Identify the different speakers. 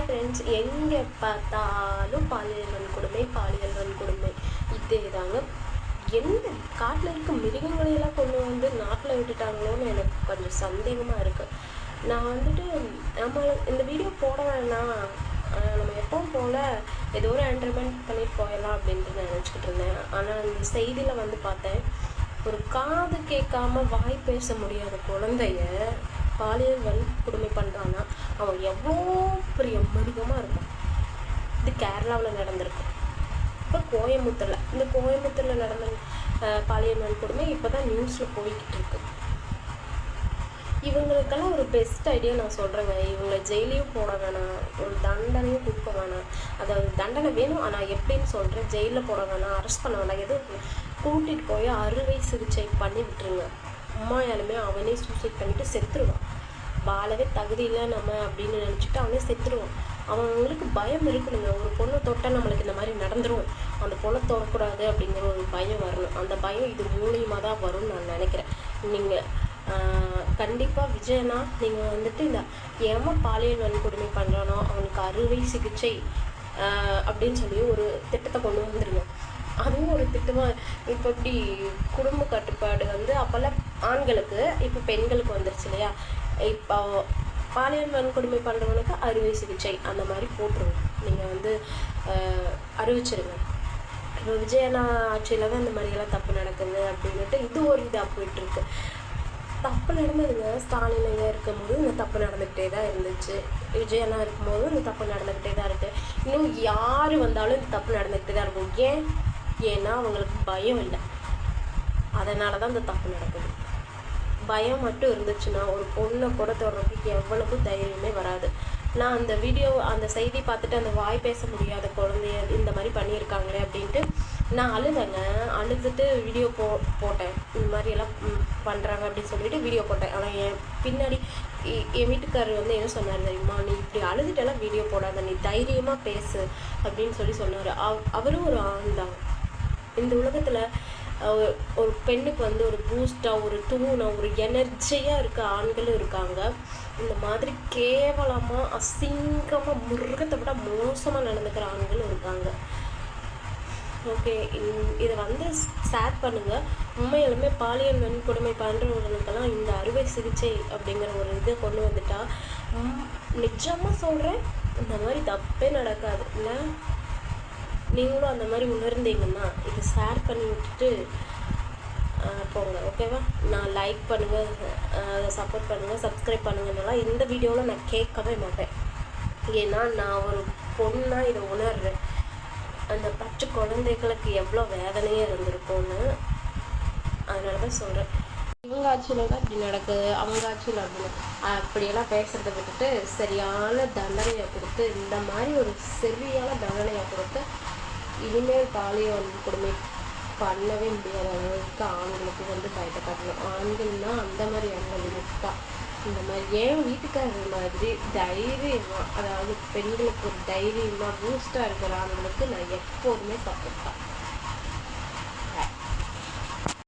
Speaker 1: Friends, எங்கே பார்த்தாலும் பாலியல் வன்கொடுமை பாலியல் வன்கொடுமை இதே தாங்க. எந்த காட்டில் இருக்க மிருகங்களையெல்லாம் கொண்டு வந்து நாட்டில் விட்டுட்டாங்களோன்னு எனக்கு கொஞ்சம் சந்தேகமாக இருக்குது. நான் வந்துட்டு நம்ம இந்த வீடியோ போட வேணாம், நம்ம எப்பவும் போல் ஏதோ ஒரு என்டர்டைன்மெண்ட் பண்ணிட்டு போயிடலாம் அப்படின்ட்டு நான் நினச்சிக்கிட்டு இருந்தேன். ஆனால் இந்த செய்தியில் வந்து பார்த்தேன், ஒரு காது கேட்காம வாய் பேச முடியாத குழந்தைய பாலியல் வன்கொடுமை பண்ணுறான்னா அவன் எவ்வளோ பெரிய மிருகமாக இருக்கும். இது கேரளாவில் நடந்திருக்கு. இப்போ கோயம்புத்தூரில் நடந்த பாலியல் வன்கொடுமை இப்போ தான் நியூஸில் போய்கிட்டு இருக்கு. இவங்களுக்கெல்லாம் ஒரு பெஸ்ட் ஐடியா நான் சொல்கிறேங்க. இவங்களை ஜெயிலையும் போட வேணாம், ஒரு தண்டனையும் கொடுக்க வேணாம். அதாவது தண்டனை வேணும், ஆனால் எப்படின்னு சொல்கிறேன், ஜெயிலில் போட வேணாம், அரெஸ்ட் பண்ண வேணாம், எதுவும் கூட்டிகிட்டு போய் அறுவை சிகிச்சை பண்ணி விட்டுருங்க. அம்மாயாலுமே அவனே சூசைட் பண்ணிவிட்டு செத்துருவான். வாழவே தகுதி இல்லை நம்ம அப்படின்னு நினச்சிட்டு அவனே செத்துருவான். அவங்களுக்கு பயம் இருக்கணுங்க. ஒரு பொண்ணை தொட்டால் நம்மளுக்கு இந்த மாதிரி நடந்துடும், அந்த பொண்ணை தொடக்கூடாது அப்படிங்கிற ஒரு பயம் வரணும். அந்த பயம் இது மூலியமாக தான் வரும்னு நான் நினைக்கிறேன். நீங்கள் கண்டிப்பாக விஜயனா நீங்கள் வந்துட்டு இந்த ஏமா பாலியல் வன்கொடுமை பண்ணுறானோ அவனுக்கு அறுவை சிகிச்சை அப்படின்னு சொல்லி ஒரு திட்டத்தை கொண்டு வந்துருங்க. அதுவும் ஒரு திட்டமாக இப்போ இப்படி குடும்ப கட்டுப்பாடு வந்து அப்போல்லாம் ஆண்களுக்கு, இப்போ பெண்களுக்கு வந்துருச்சு இல்லையா? இப்போ பாலியல் வன்கொடுமை பண்ணுறவனுக்கு அறுவை சிகிச்சை அந்த மாதிரி போட்டுருங்க. நீங்கள் வந்து அறிவிச்சிருங்க. இப்போ விஜயனா ஆட்சியில் தான் இந்த மாதிரியெல்லாம் தப்பு நடக்குது அப்படின்ட்டு இது ஒரு இதாக போயிட்டுருக்கு. தப்பு நடந்ததுங்க. ஸ்டாலின் ஐயா இருக்கும்போது இந்த தப்பு நடந்துக்கிட்டே தான் இருந்துச்சு. விஜயனா இருக்கும்போது இந்த தப்பு நடந்துக்கிட்டே தான் இருக்குது. இன்னும் யார் வந்தாலும் இந்த தப்பு நடந்துக்கிட்டே தான் இருக்கும். ஏன்னா அவங்களுக்கு பயம் இல்லை, அதனால தான் இந்த தப்பு நடக்குது. பயம் மட்டும் இருந்துச்சுன்னா ஒரு பொண்ணை கூட தொடர்றதுக்கு எவ்வளவு தைரியமே வராது. நான் அந்த செய்தி பார்த்துட்டு அந்த வாய் பேச முடியாத குழந்தைய இந்த மாதிரி பண்ணியிருக்காங்களே அப்படின்ட்டு நான் அழுதுட்டு வீடியோ போட்டேன். இந்த மாதிரியெல்லாம் பண்ணுறாங்க அப்படின்னு சொல்லிட்டு வீடியோ போட்டேன். ஆனால் என் பின்னாடி என் வீட்டுக்காரர் வந்து என்ன சொன்னார் தெரியுமா? நீ இப்படி அழுதுட்டெல்லாம் வீடியோ போடாத, நீ தைரியமாக பேசு அப்படின்னு சொன்னார். அவரும் ஒரு ஆண் தான். இந்த உலகத்தில் ஒரு பெண்ணுக்கு வந்து ஒரு பூஸ்டாக, ஒரு தூணாக, ஒரு எனர்ஜியாக இருக்க ஆண்களும் இருக்காங்க. இந்த மாதிரி கேவலமாக அசிங்கமாக மிருகத்தை விட மோசமாக நடந்துக்கிற ஆண்களும் இருக்காங்க. ஓகே, இதை வந்து ஷேர் பண்ணுங்கள். உண்மையிலுமே பாலியல் வன்கொடுமை பண்ணுறவங்களுக்கெல்லாம் இந்த அறுவை சிகிச்சை அப்படிங்கிற ஒரு இதை கொண்டு வந்துட்டா நிஜமாக சொல்கிறேன், இந்த மாதிரி தப்பே நடக்காது. இல்லை நீங்களும் அந்த மாதிரி உணர்ந்தீங்கன்னா இதை ஷேர் பண்ணி விட்டுட்டு போங்க. ஓகேவா? நான் லைக் பண்ணுங்கள், அதை சப்போர்ட் பண்ணுங்கள், சப்ஸ்கிரைப் பண்ணுங்கன்னெல்லாம் இந்த வீடியோவில் நான் கேட்கவே மாட்டேன். ஏன்னா நான் ஒரு பொண்ணாக இதை உணர்றேன். அந்த பச்சை குழந்தைகளுக்கு எவ்வளோ வேதனையே இருந்திருக்கும்னு அதனால தான் சொல்கிறேன். இவங்க ஆட்சியில் தான் இப்படி நடக்குது, அவங்க ஆட்சியில் அப்படியெல்லாம் பேசுகிறத விட்டுட்டு சரியான தண்டனையை கொடுத்து, இந்த மாதிரி ஒரு சரியான தண்டனையை கொடுத்து இனிமேல் பாலியல் வன்கொடுமை பண்ணவே முடியாத அளவுக்கு ஆண்களுக்கு வந்து பயத்தை காட்டணும். ஆண்கள்னா அந்த மாதிரி ஆண்கள் தான் இந்த மாதிரி ஏன் வீட்டுக்காரர் மாதிரி தைரியமாக, அதாவது பெண்களுக்கு ஒரு தைரியமாக பூஸ்டாக இருக்கிற ஆண்களுக்கு நான் எப்போதுமே சப்போர்ட் தான்.